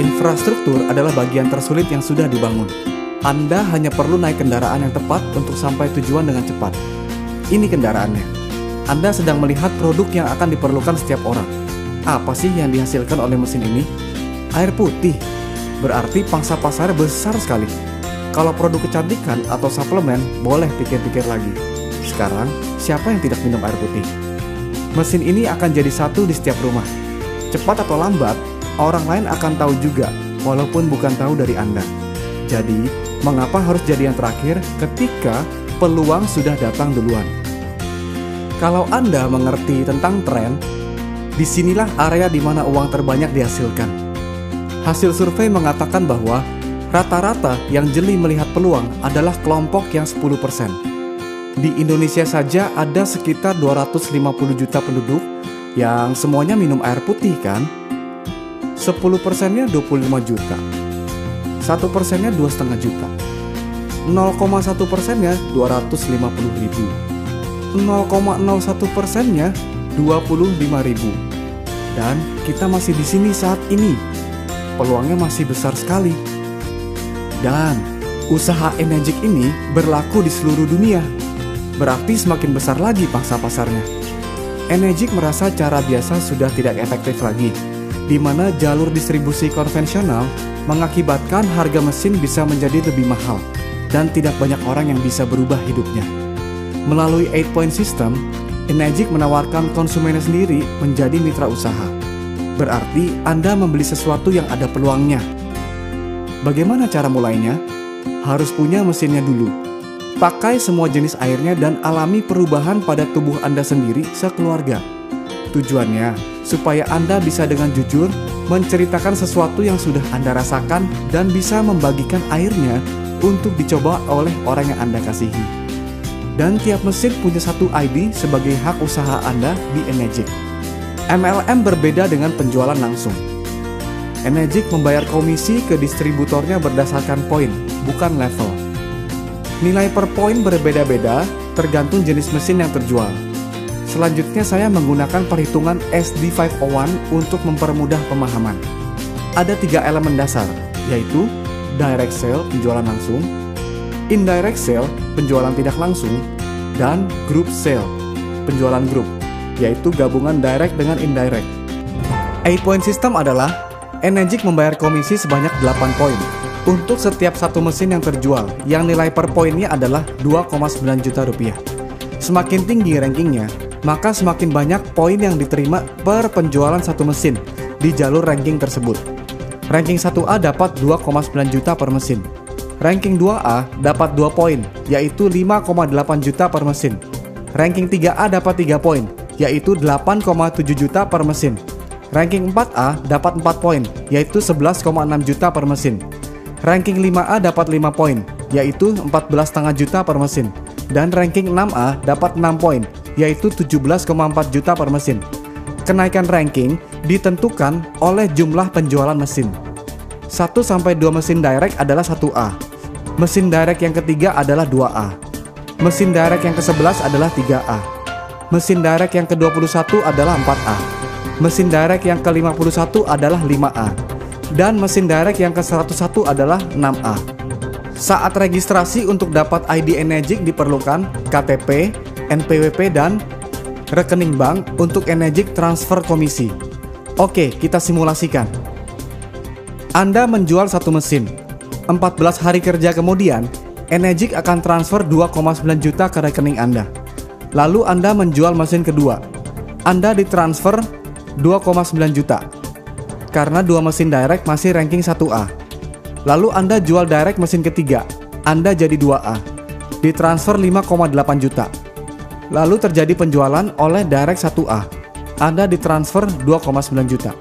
Infrastruktur adalah bagian tersulit yang sudah dibangun. Anda hanya perlu naik kendaraan yang tepat untuk sampai tujuan dengan cepat. Ini kendaraannya. Anda sedang melihat produk yang akan diperlukan setiap orang. Apa sih yang dihasilkan oleh mesin ini? Air putih. Berarti pangsa pasarnya besar sekali. Kalau produk kecantikan atau suplemen, boleh pikir-pikir lagi. Sekarang, siapa yang tidak minum air putih? Mesin ini akan jadi satu di setiap rumah. Cepat atau lambat, orang lain akan tahu juga, walaupun bukan tahu dari Anda. Jadi, mengapa harus jadi yang terakhir ketika peluang sudah datang duluan? Kalau Anda mengerti tentang tren, disinilah area di mana uang terbanyak dihasilkan. Hasil survei mengatakan bahwa rata-rata yang jeli melihat peluang adalah kelompok yang 10%. Di Indonesia saja ada sekitar 250 juta penduduk yang semuanya minum air putih kan? 10%-nya 25 juta, 1%-nya 2,5 juta, 0,1%-nya 250 ribu, 0,01%-nya 25 ribu. Dan kita masih di sini saat ini. Peluangnya masih besar sekali. Dan usaha Enegic ini berlaku di seluruh dunia. Berarti semakin besar lagi pangsa pasarnya. Enegic merasa cara biasa sudah tidak efektif lagi, di mana jalur distribusi konvensional mengakibatkan harga mesin bisa menjadi lebih mahal dan tidak banyak orang yang bisa berubah hidupnya. Melalui 8-point system, Enegic menawarkan konsumennya sendiri menjadi mitra usaha. Berarti Anda membeli sesuatu yang ada peluangnya. Bagaimana cara mulainya? Harus punya mesinnya dulu. Pakai semua jenis airnya dan alami perubahan pada tubuh Anda sendiri sekeluarga. Tujuannya, supaya Anda bisa dengan jujur menceritakan sesuatu yang sudah Anda rasakan dan bisa membagikan airnya untuk dicoba oleh orang yang Anda kasihi. Dan tiap mesin punya satu ID sebagai hak usaha Anda di Enegic. MLM berbeda dengan penjualan langsung. Enegic membayar komisi ke distributornya berdasarkan poin, bukan level. Nilai per poin berbeda-beda tergantung jenis mesin yang terjual. Selanjutnya saya menggunakan perhitungan SD501 untuk mempermudah pemahaman. Ada 3 elemen dasar, yaitu direct sale penjualan langsung, indirect sale penjualan tidak langsung, dan group sale penjualan grup, yaitu gabungan direct dengan indirect. 8-point system adalah Enegic membayar komisi sebanyak 8 poin untuk setiap satu mesin yang terjual, yang nilai per poinnya adalah 2,9 juta rupiah. Semakin tinggi rankingnya, maka semakin banyak poin yang diterima per penjualan satu mesin di jalur ranking tersebut. Ranking 1A dapat 2,9 juta per mesin. Ranking 2A dapat 2 poin, yaitu 5,8 juta per mesin. Ranking 3A dapat 3 poin, yaitu 8,7 juta per mesin. Ranking 4A dapat 4 poin, yaitu 11,6 juta per mesin. Ranking 5A dapat 5 poin, yaitu 14,5 juta per mesin. Dan ranking 6A dapat 6 poin, yaitu 17,4 juta per mesin. Kenaikan ranking ditentukan oleh jumlah penjualan mesin. 1-2 mesin direct adalah 1A. Mesin direct yang ketiga adalah 2A. Mesin direct yang ke-11 adalah 3A. Mesin direct yang ke-21 adalah 4A. Mesin direct yang ke-51 adalah 5A. Dan mesin direct yang ke-101 adalah 6A. Saat registrasi untuk dapat ID Enegic diperlukan KTP, NPWP, dan rekening bank untuk Enegic transfer komisi. Oke, kita simulasikan. Anda menjual satu mesin. 14 hari kerja kemudian, Enegic akan transfer 2,9 juta ke rekening Anda. Lalu Anda menjual mesin kedua. Anda ditransfer 2,9 juta. Karena 2 mesin direct masih ranking 1A. Lalu Anda jual direct mesin ketiga. Anda jadi 2A. Ditransfer 5,8 juta. Lalu terjadi penjualan oleh direct 1A. Anda ditransfer 2,9 juta.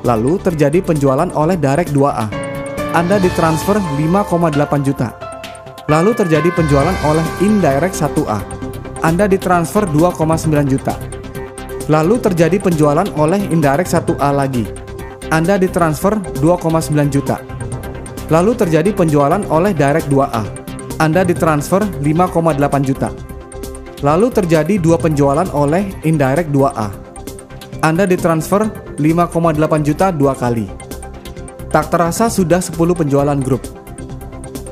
Lalu terjadi penjualan oleh direct 2A. Anda ditransfer 5,8 juta. Lalu terjadi penjualan oleh indirect 1A. Anda ditransfer 2,9 juta. Lalu terjadi penjualan oleh indirect 1A lagi. Anda ditransfer 2,9 juta. Lalu terjadi penjualan oleh direct 2A. Anda ditransfer 5,8 juta. Lalu terjadi 2 penjualan oleh indirect 2A. Anda ditransfer 5,8 juta 2 kali. Tak terasa sudah 10 penjualan grup.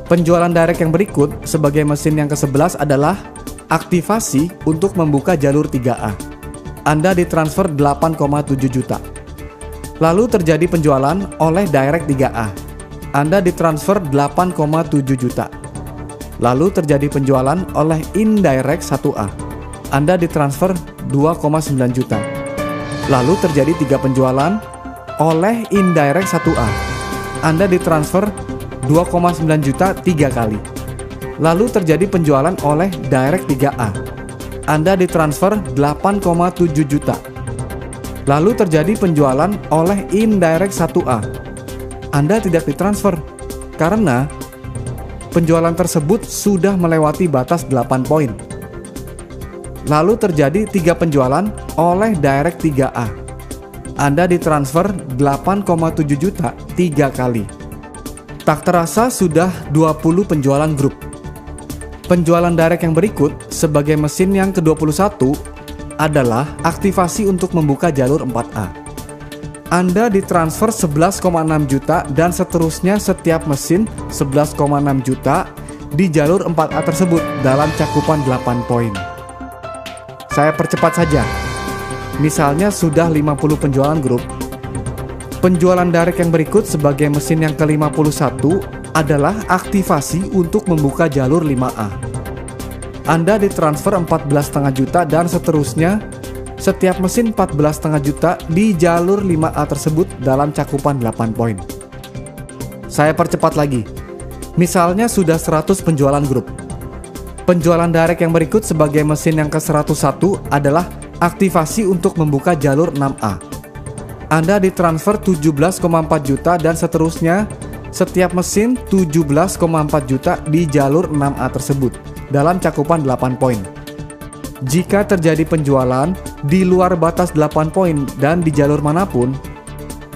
Penjualan direct yang berikut sebagai mesin yang ke-11 adalah aktivasi untuk membuka jalur 3A. Anda ditransfer 8,7 juta. Lalu terjadi penjualan oleh direct 3A. Anda ditransfer 8,7 juta. Lalu terjadi penjualan oleh indirect 1A. Anda ditransfer 2,9 juta. Lalu terjadi 3 penjualan oleh indirect 1A. Anda ditransfer 2,9 juta 3 kali. Lalu terjadi penjualan oleh direct 3A. Anda ditransfer 8,7 juta. Lalu terjadi penjualan oleh indirect 1A. Anda tidak ditransfer karena penjualan tersebut sudah melewati batas 8 poin. Lalu terjadi 3 penjualan oleh direct 3A. Anda ditransfer 8,7 juta 3 kali. Tak terasa sudah 20 penjualan grup. Penjualan direct yang berikut sebagai mesin yang ke-21 adalah aktivasi untuk membuka jalur 4A. Anda ditransfer 11,6 juta dan seterusnya setiap mesin 11,6 juta di jalur 4A tersebut dalam cakupan 8 poin. Saya percepat saja. Misalnya sudah 50 penjualan grup. Penjualan direct yang berikut sebagai mesin yang ke-51 adalah aktivasi untuk membuka jalur 5A. Anda ditransfer 14,5 juta dan seterusnya setiap mesin 14,5 juta di jalur 5A tersebut dalam cakupan 8 poin. Saya percepat lagi. Misalnya sudah 100 penjualan grup. Penjualan direct yang berikut sebagai mesin yang ke-101 adalah aktivasi untuk membuka jalur 6A. Anda ditransfer 17,4 juta dan seterusnya setiap mesin 17,4 juta di jalur 6A tersebut dalam cakupan 8 poin. Jika terjadi penjualan di luar batas 8 poin dan di jalur manapun,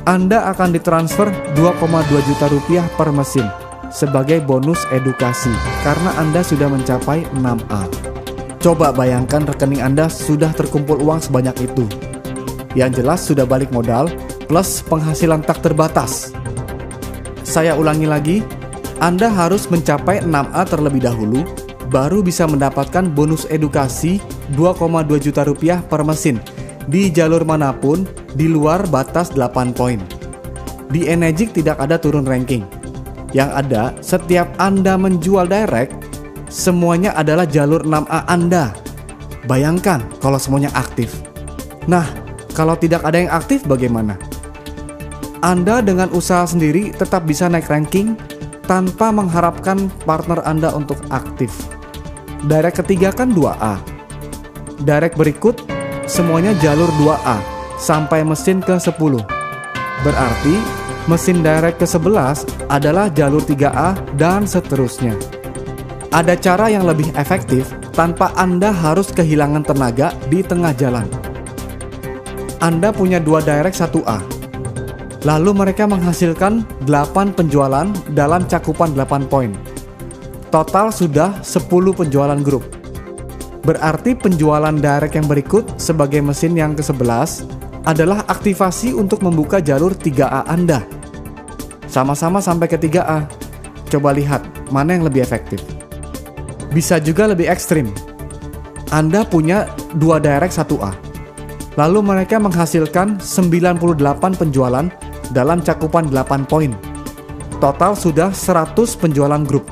Anda akan ditransfer 2,2 juta rupiah per mesin sebagai bonus edukasi karena Anda sudah mencapai 6A. Coba bayangkan rekening Anda sudah terkumpul uang sebanyak itu. Yang jelas sudah balik modal plus penghasilan tak terbatas. Saya ulangi lagi, Anda harus mencapai 6A terlebih dahulu, baru bisa mendapatkan bonus edukasi 2,2 juta rupiah per mesin di jalur manapun di luar batas 8 poin. Di Enegic tidak ada turun ranking. Yang ada, setiap Anda menjual direct, semuanya adalah jalur 6A Anda. Bayangkan kalau semuanya aktif. Nah, kalau tidak ada yang aktif bagaimana? Anda dengan usaha sendiri tetap bisa naik ranking tanpa mengharapkan partner Anda untuk aktif. Direct ketiga kan 2A. Direct berikut semuanya jalur 2A sampai mesin ke-10. Berarti mesin direct ke-11 adalah jalur 3A dan seterusnya. Ada cara yang lebih efektif tanpa Anda harus kehilangan tenaga di tengah jalan. Anda punya 2 direct 1A. Lalu mereka menghasilkan 8 penjualan dalam cakupan 8 poin. Total sudah 10 penjualan grup. Berarti penjualan direct yang berikut sebagai mesin yang ke-11 adalah aktivasi untuk membuka jalur 3A Anda. Sama-sama sampai ke 3A. Coba lihat mana yang lebih efektif. Bisa juga lebih ekstrim. Anda punya 2 direct 1A. Lalu mereka menghasilkan 98 penjualan dalam cakupan 8 poin. Total sudah 100 penjualan grup.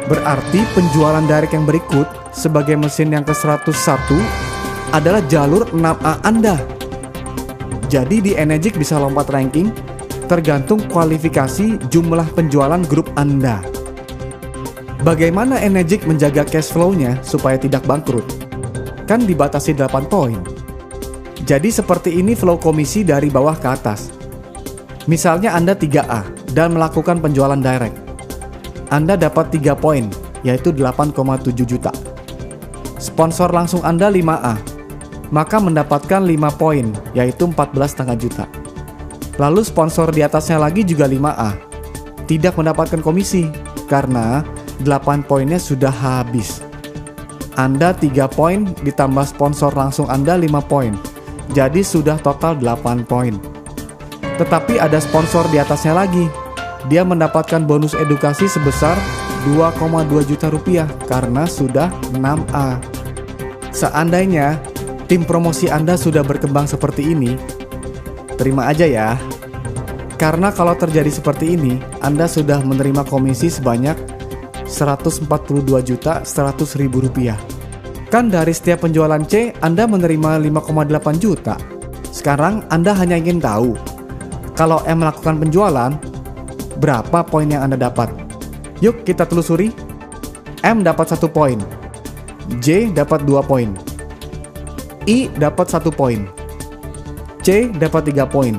Berarti penjualan direct yang berikut sebagai mesin yang ke-101 adalah jalur 6A Anda. Jadi di Enegic bisa lompat ranking tergantung kualifikasi jumlah penjualan grup Anda. Bagaimana Enegic menjaga cash flow-nya supaya tidak bangkrut? Kan dibatasi 8 poin. Jadi seperti ini flow komisi dari bawah ke atas. Misalnya Anda 3A dan melakukan penjualan direct. Anda dapat 3 poin, yaitu 8,7 juta. Sponsor langsung Anda 5A, maka mendapatkan 5 poin, yaitu 14,5 juta. Lalu sponsor di atasnya lagi juga 5A. Tidak mendapatkan komisi, karena 8 poinnya sudah habis. Anda 3 poin ditambah sponsor langsung Anda 5 poin. Jadi sudah total 8 poin. Tetapi ada sponsor di atasnya lagi. Dia mendapatkan bonus edukasi sebesar 2,2 juta rupiah karena sudah 6A. Seandainya tim promosi Anda sudah berkembang seperti ini, terima aja ya. Karena kalau terjadi seperti ini, Anda sudah menerima komisi sebanyak 142.100.000 rupiah. Kan dari setiap penjualan C, Anda menerima 5,8 juta. Sekarang Anda hanya ingin tahu, kalau M melakukan penjualan, berapa poin yang Anda dapat? Yuk kita telusuri. M dapat 1 poin, J dapat 2 poin, I dapat 1 poin, C dapat 3 poin,